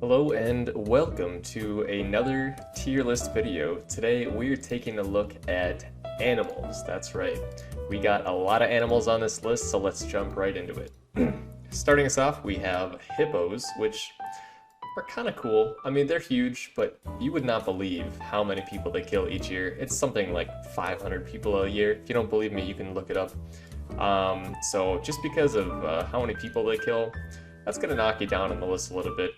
Hello and welcome to another tier list video. Today we're taking a look at animals. That's right. We got a lot of animals on this list, so let's jump right into it. Starting us off, we have hippos, which are kind of cool. I mean, they're huge, but you would not believe how many people they kill each year. It's something like 500 people a year. If you don't believe me, you can look it up. So just because of how many people they kill, that's gonna knock you down on the list a little bit.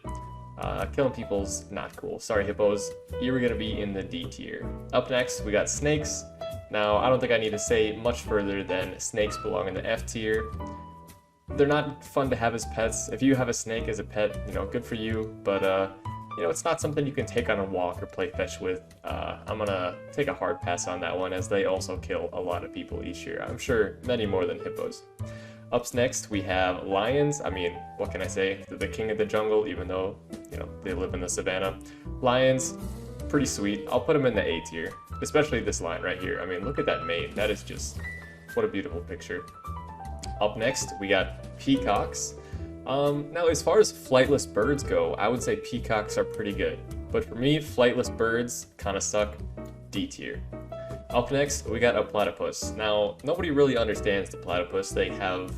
Killing people's not cool. Sorry, hippos. You were gonna be in the D tier. Up next, we got snakes. Now, I don't think I need to say much further than snakes belong in the F tier. They're not fun to have as pets. If you have a snake as a pet, good for you, but it's not something you can take on a walk or play fetch with. I'm gonna take a hard pass on that one, as they also kill a lot of people each year. I'm sure many more than hippos. Up next, we have lions. I mean, what can I say? They're the king of the jungle, even though, they live in the savannah. Lions, pretty sweet. I'll put them in the A tier, especially this lion right here. I mean, look at that mane. That is just, what a beautiful picture. Up next, we got peacocks. Now, as far as flightless birds go, I would say peacocks are pretty good. But for me, flightless birds kind of suck. D tier. Up next, we got a platypus. Now, nobody really understands the platypus. They have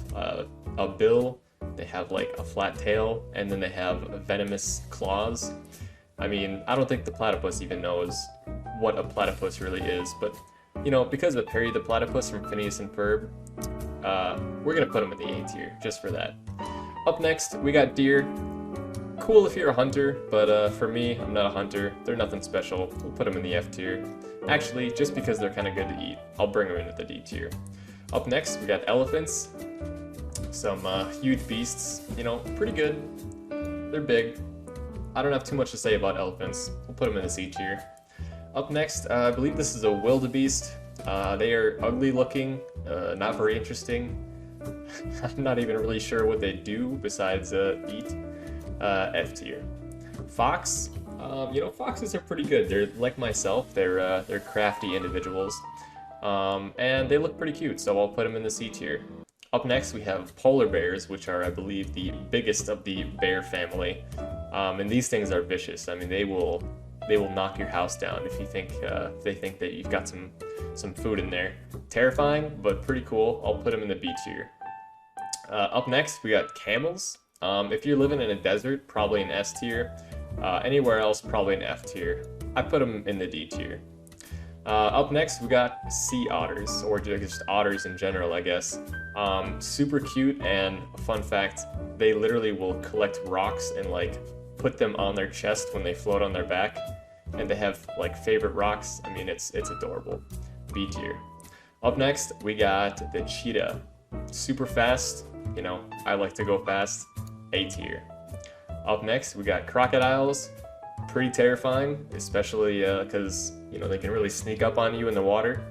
a bill, they have like a flat tail, and then they have venomous claws. I mean, I don't think the platypus even knows what a platypus really is, but, because of Perry the Platypus from Phineas and Ferb, we're gonna put him in the A tier, just for that. Up next, we got deer. Cool if you're a hunter, but for me, I'm not a hunter. They're nothing special. We'll put them in the F tier. Actually, just because they're kind of good to eat, I'll bring them into the D tier. Up next, we got elephants. Some huge beasts, pretty good. They're big. I don't have too much to say about elephants. We'll put them in the C tier. Up next, I believe this is a wildebeest. They are ugly looking, not very interesting. I'm not even really sure what they do besides eat. F tier. Fox. Foxes are pretty good. They're like myself. They're crafty individuals, and they look pretty cute. So I'll put them in the C tier. Up next, we have polar bears, which are, I believe, the biggest of the bear family. And these things are vicious. I mean, they will knock your house down if they think that you've got some food in there. Terrifying, but pretty cool. I'll put them in the B tier. Up next, we got camels. If you're living in a desert, probably an S tier. Anywhere else, probably an F tier. I put them in the D tier. Up next, we got sea otters, or just otters in general, I guess. Super cute, and fun fact, they literally will collect rocks and put them on their chest when they float on their back. And they have favorite rocks. I mean, it's adorable. B tier. Up next, we got the cheetah. Super fast. I like to go fast. A tier. Up next, we got crocodiles. Pretty terrifying, especially because they can really sneak up on you in the water.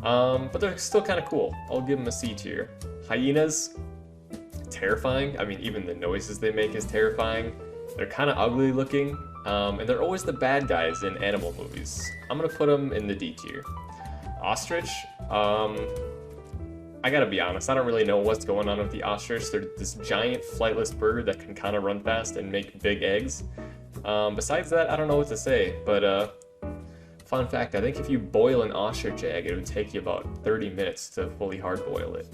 But they're still kind of cool. I'll give them a C tier. Hyenas, terrifying. I mean, even the noises they make is terrifying. They're kind of ugly looking, and they're always the bad guys in animal movies. I'm gonna put them in the D tier. Ostrich. I gotta be honest, I don't really know what's going on with the ostrich. They're this giant flightless bird that can kind of run fast and make big eggs. Besides that, I don't know what to say, but fun fact, I think if you boil an ostrich egg, it would take you about 30 minutes to fully hard boil it,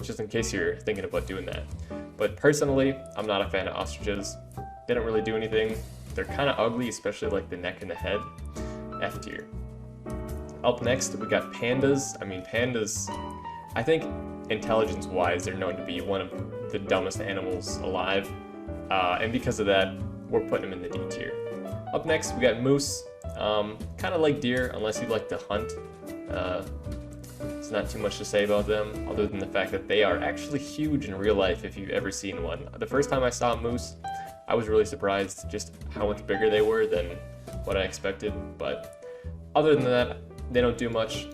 just in case you're thinking about doing that. But personally, I'm not a fan of ostriches. They don't really do anything. They're kind of ugly, especially the neck and the head. F tier. Up next, we got pandas. I mean, pandas, I think intelligence-wise, they're known to be one of the dumbest animals alive, and because of that, we're putting them in the D tier. Up next, we got moose. Kind of like deer, unless you like to hunt. There's not too much to say about them, other than the fact that they are actually huge in real life if you've ever seen one. The first time I saw a moose, I was really surprised just how much bigger they were than what I expected, but other than that, they don't do much.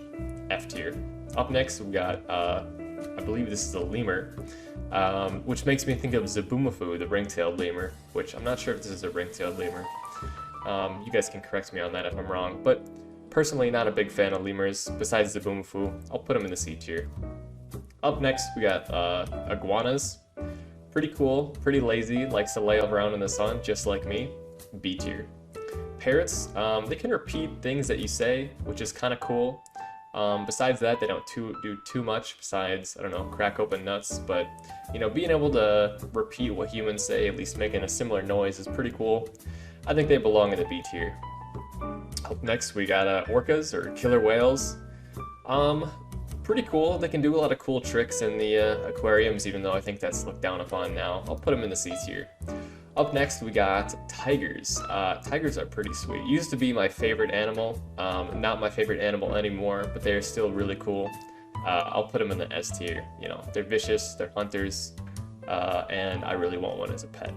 F tier. Up next, we got, I believe this is a lemur, which makes me think of Zaboomafoo, the ring-tailed lemur, which I'm not sure if this is a ring-tailed lemur. You guys can correct me on that if I'm wrong, but personally not a big fan of lemurs. Besides Zaboomafoo, I'll put them in the C tier. Up next, we got iguanas. Pretty cool, pretty lazy, likes to lay around in the sun, just like me. B tier. Parrots, they can repeat things that you say, which is kind of cool. Besides that, they don't do too much besides, I don't know, crack open nuts, but, you know, being able to repeat what humans say, at least making a similar noise, is pretty cool. I think they belong in the B tier. Up next, we got orcas, or killer whales. Pretty cool. They can do a lot of cool tricks in the aquariums, even though I think that's looked down upon now. I'll put them in the C tier. Up next, we got tigers. Tigers are pretty sweet. Used to be my favorite animal. Not my favorite animal anymore, but they're still really cool. I'll put them in the S tier. You know, they're vicious, they're hunters, and I really want one as a pet.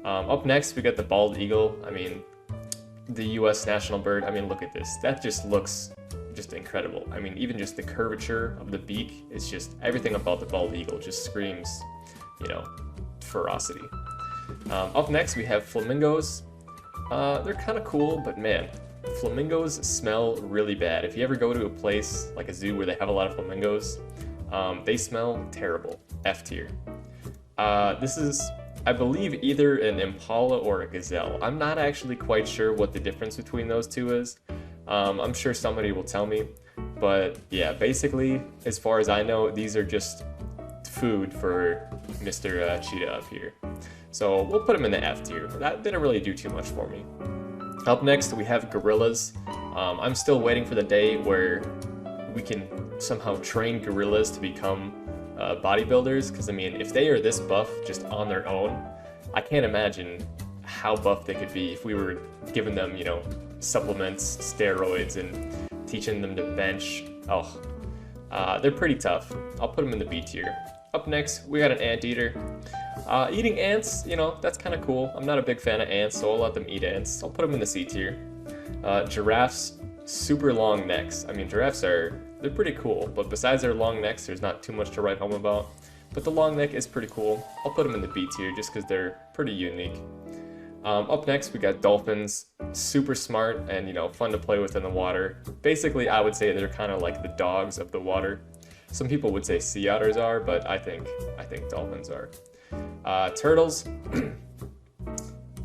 Up next, we got the bald eagle. I mean, the U.S. national bird. I mean, look at this. That just looks just incredible. I mean, even just the curvature of the beak is just everything about the bald eagle just screams, you know, ferocity. Up next, we have flamingos. They're kind of cool, but man, flamingos smell really bad. If you ever go to a place like a zoo where they have a lot of flamingos, they smell terrible. F tier. This is, I believe, either an impala or a gazelle. I'm not actually quite sure what the difference between those two is. I'm sure somebody will tell me, but yeah, basically, as far as I know, these are just food for Mr. Cheetah up here. So we'll put him in the F tier. That didn't really do too much for me. Up next, we have gorillas. I'm still waiting for the day where we can somehow train gorillas to become bodybuilders, because I mean, if they are this buff just on their own, I can't imagine how buff they could be if we were giving them, you know, supplements, steroids, and teaching them to bench. Oh, they're pretty tough. I'll put them in the B tier. Up next, we got an anteater. Eating ants, you know, that's kind of cool. I'm not a big fan of ants, so I'll let them eat ants. I'll put them in the C tier. Giraffes, super long necks. I mean, giraffes they're pretty cool, but besides their long necks, there's not too much to write home about. But the long neck is pretty cool. I'll put them in the B tier just because they're pretty unique. Up next, we got dolphins. Super smart and, you know, fun to play with in the water. Basically, I would say they're kind of like the dogs of the water. Some people would say sea otters are, but I think dolphins are. Turtles.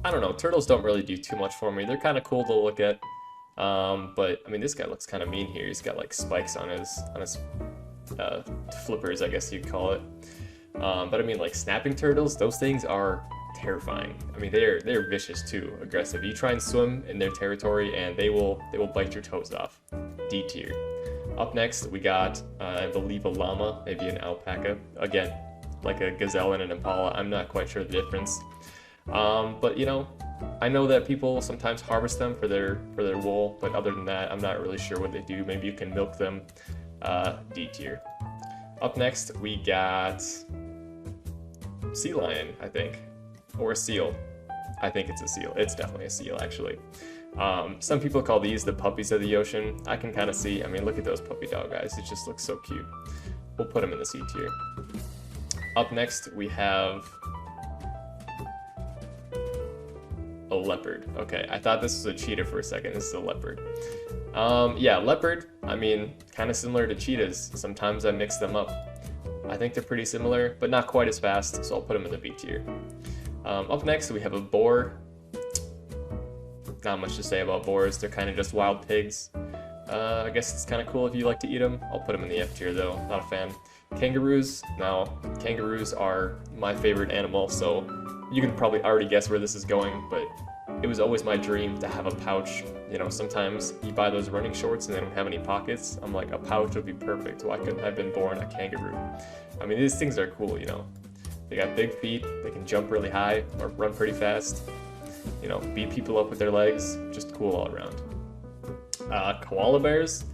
I don't know. Turtles don't really do too much for me. They're kind of cool to look at. But I mean, this guy looks kind of mean here. He's got like spikes on his flippers, I guess you'd call it. But I mean, like snapping turtles, those things are terrifying. I mean, they're vicious too, aggressive. You try and swim in their territory, and they will bite your toes off. D tier. Up next, we got I believe a llama, maybe an alpaca. Again, like a gazelle and an impala. I'm not quite sure the difference. But you know, I know that people sometimes harvest them for their wool, but other than that, I'm not really sure what they do. Maybe you can milk them. D tier. Up next, we got sea lion, I think, or a seal. I think it's a seal. It's definitely a seal, actually. Some people call these the puppies of the ocean. I can kind of see. I mean, look at those puppy dog eyes. It just looks so cute. We'll put them in the C tier. Up next, we have a leopard. Okay, I thought this was a cheetah for a second. This is a leopard. Yeah, leopard, I mean, kind of similar to cheetahs. Sometimes I mix them up. I think they're pretty similar, but not quite as fast, so I'll put them in the B tier. Up next, we have a boar. Not much to say about boars. They're kind of just wild pigs. I guess it's kind of cool if you like to eat them. I'll put them in the F tier, though. Not a fan. Kangaroos. Now, kangaroos are my favorite animal, so you can probably already guess where this is going, but it was always my dream to have a pouch. You know, sometimes you buy those running shorts and they don't have any pockets. I'm like, a pouch would be perfect. Why couldn't I have been born a kangaroo? I mean, these things are cool, you know. They got big feet, they can jump really high or run pretty fast. You know, beat people up with their legs. Just cool all around. Koala bears.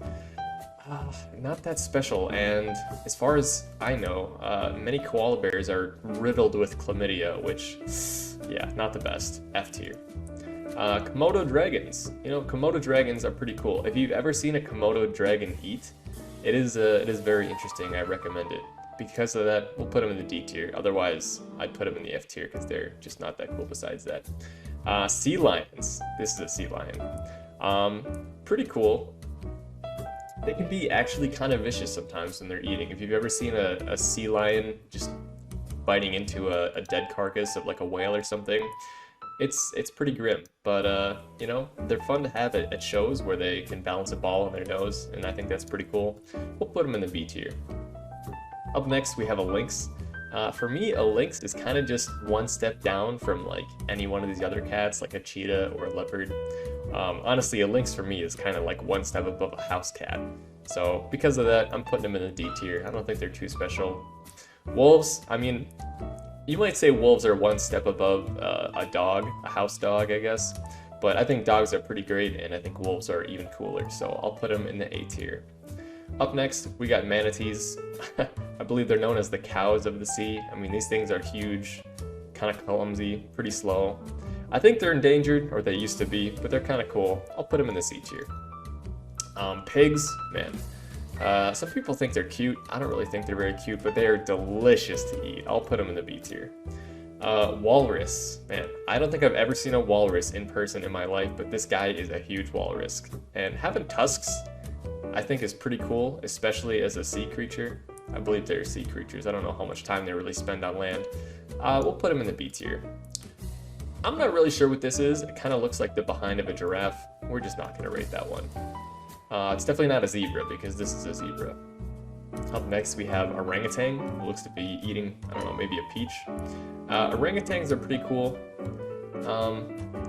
Not that special, and as far as I know, many koala bears are riddled with chlamydia, which, yeah, not the best. F tier. Komodo dragons. You know, Komodo dragons are pretty cool. If you've ever seen a Komodo dragon eat, it is very interesting. I recommend it. Because of that, we'll put them in the D tier. Otherwise, I'd put them in the F tier because they're just not that cool besides that. Sea lions. This is a sea lion. Pretty cool. They can be actually kind of vicious sometimes when they're eating. If you've ever seen a sea lion just biting into a dead carcass of like a whale or something. It's pretty grim, but you know, they're fun to have at shows where they can balance a ball on their nose, and I think that's pretty cool. We'll put them in the B tier. Up next, we have a lynx. For me, a lynx is kind of just one step down from like any one of these other cats, like a cheetah or a leopard. Honestly, a lynx for me is kind of like one step above a house cat. So because of that, I'm putting them in the D tier. I don't think they're too special. Wolves, I mean, you might say wolves are one step above a dog, a house dog, I guess. But I think dogs are pretty great, and I think wolves are even cooler. So I'll put them in the A tier. Up next, we got manatees. I believe they're known as the cows of the sea. I mean, these things are huge, kind of clumsy, pretty slow. I think they're endangered, or they used to be, but they're kind of cool. I'll put them in the C tier. Pigs, man. Some people think they're cute. I don't really think they're very cute, but they are delicious to eat. I'll put them in the B tier. Walrus, man. I don't think I've ever seen a walrus in person in my life, but this guy is a huge walrus. And having tusks, I think is pretty cool, especially as a sea creature. I believe they're sea creatures. I don't know how much time they really spend on land. We'll put them in the B tier. I'm not really sure what this is. It kind of looks like the behind of a giraffe. We're just not going to rate that one. It's definitely not a zebra because this is a zebra. Up next we have orangutan, who looks to be eating, I don't know, maybe a peach. Orangutans are pretty cool.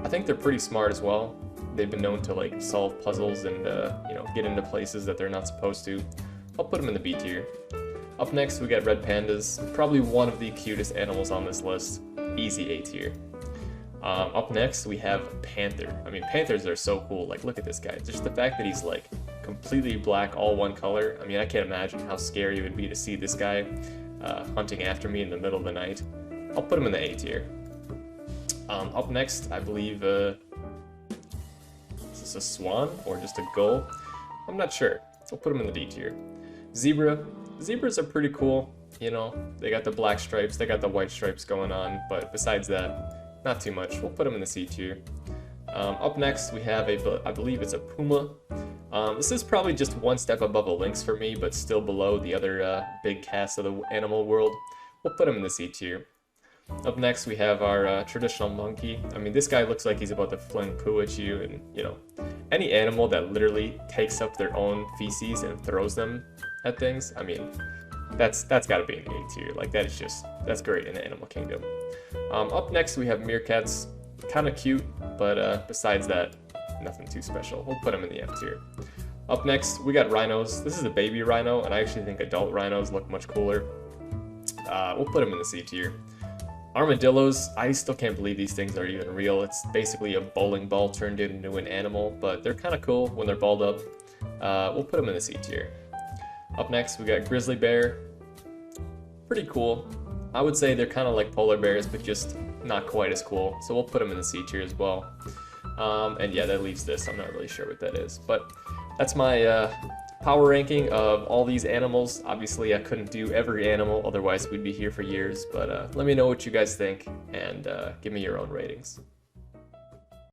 I think they're pretty smart as well. They've been known to like solve puzzles and you know, get into places that they're not supposed to. I'll put them in the B tier. Up next we got red pandas, probably one of the cutest animals on this list. Easy A tier. Up next we have panther. I mean, panthers are so cool. Like, look at this guy. Just the fact that he's like completely black, all one color. I mean, I can't imagine how scary it would be to see this guy hunting after me in the middle of the night. I'll put him in the A tier. Up next, I believe, is this a swan or just a gull? I'm not sure. I'll put him in the D tier. Zebra. Zebras are pretty cool. You know, they got the black stripes, they got the white stripes going on, but besides that, not too much. We'll put them in the C tier. Up next, we have I believe it's a puma. This is probably just one step above a lynx for me, but still below the other big cats of the animal world. We'll put him in the C tier. Up next, we have our traditional monkey. I mean, this guy looks like he's about to fling poo at you, and you know, any animal that literally takes up their own feces and throws them at things. I mean, that's got to be an A tier. Like, that's great in the animal kingdom. Up next, we have meerkats. Kind of cute, but besides that, nothing too special. We'll put them in the F tier. Up next, we got rhinos. This is a baby rhino, and I actually think adult rhinos look much cooler. We'll put them in the C tier. Armadillos, I still can't believe these things are even real. It's basically a bowling ball turned into an animal, but they're kind of cool when they're balled up. We'll put them in the C tier. Up next, we got grizzly bear. Pretty cool. I would say they're kind of like polar bears, but just not quite as cool. So we'll put them in the C tier as well. And yeah, that leaves this. I'm not really sure what that is, but that's my power ranking of all these animals. Obviously, I couldn't do every animal, otherwise we'd be here for years. But let me know what you guys think, and give me your own ratings.